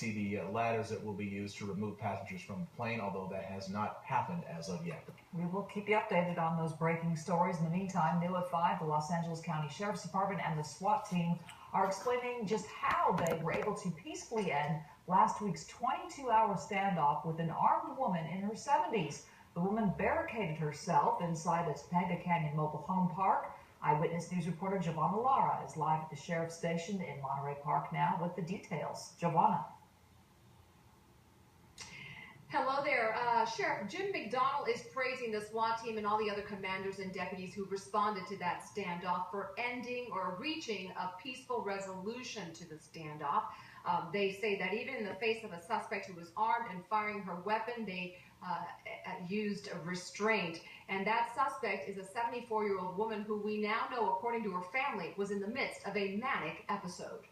see the ladders that will be used to remove passengers from the plane, although that has not happened as of yet. We will keep you updated on those breaking stories. In the meantime, new at 5, the Los Angeles County Sheriff's Department and the SWAT team are explaining just how they were able to peacefully end last week's 22-hour standoff with an armed woman in her 70s. The woman barricaded herself inside a Topanga Canyon mobile home park. Eyewitness News reporter Giovanna Lara is live at the Sheriff's Station in Monterey Park now with the details. Giovanna. Hello there. Sheriff Jim McDonnell is praising the SWAT team and all the other commanders and deputies who responded to that standoff for ending or reaching a peaceful resolution to the standoff. They say that even in the face of a suspect who was armed and firing her weapon, they used a restraint. And that suspect is a 74-year-old woman who we now know, according to her family, was in the midst of a manic episode.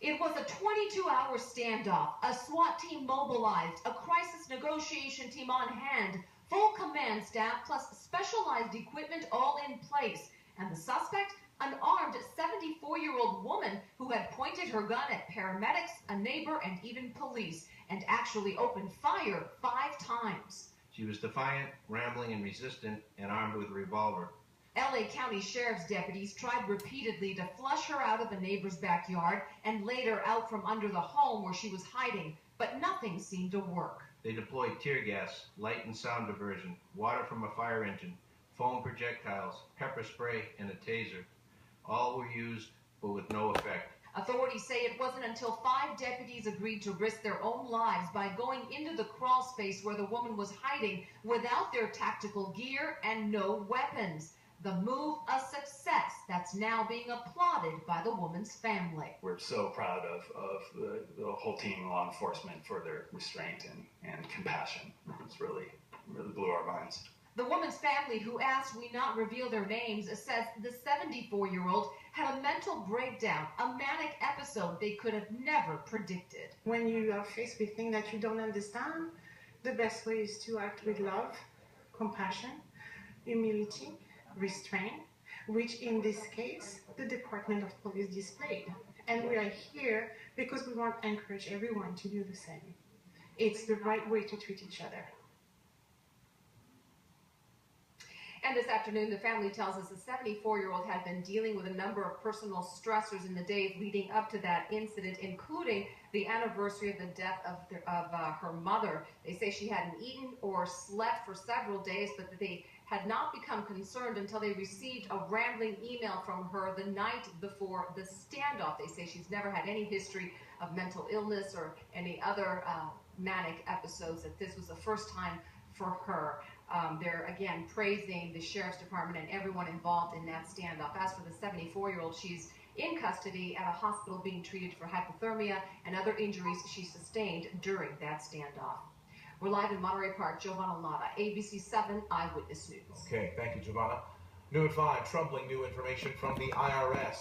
It was a 22-hour standoff, a SWAT team mobilized, a crisis negotiation team on hand, full command staff plus specialized equipment all in place. And the suspect, an armed 74-year-old woman who had pointed her gun at paramedics, a neighbor, and even police, and actually opened fire 5 times. She was defiant, rambling, and resistant, and armed with a revolver. L.A. County Sheriff's deputies tried repeatedly to flush her out of a neighbor's backyard and later out from under the home where she was hiding, but nothing seemed to work. They deployed tear gas, light and sound diversion, water from a fire engine, foam projectiles, pepper spray, and a taser. All were used, but with no effect. Authorities say it wasn't until 5 deputies agreed to risk their own lives by going into the crawl space where the woman was hiding without their tactical gear and no weapons. The move a success that's now being applauded by the woman's family. We're so proud of the whole team of law enforcement for their restraint and compassion. It's really blew our minds. The woman's family, who asked we not reveal their names, says the 74-year-old had a mental breakdown, a manic episode they could have never predicted. When you are faced with things that you don't understand, the best way is to act with love, compassion, humility, restraint, which in this case, the Department of Police displayed. And we are here because we want to encourage everyone to do the same. It's the right way to treat each other. And this afternoon, the family tells us the 74-year-old had been dealing with a number of personal stressors in the days leading up to that incident, including the anniversary of the death of her mother. They say she hadn't eaten or slept for several days, but that they had not become concerned until they received a rambling email from her the night before the standoff. They say she's never had any history of mental illness or any other manic episodes, that this was the first time for her. They're again praising the Sheriff's Department and everyone involved in that standoff. As for the 74-year-old, she's in custody at a hospital being treated for hypothermia and other injuries she sustained during that standoff. We're live in Monterey Park. Giovanna Lara, ABC 7 Eyewitness News. Okay, thank you, Giovanna. New at 5, troubling new information from the IRS.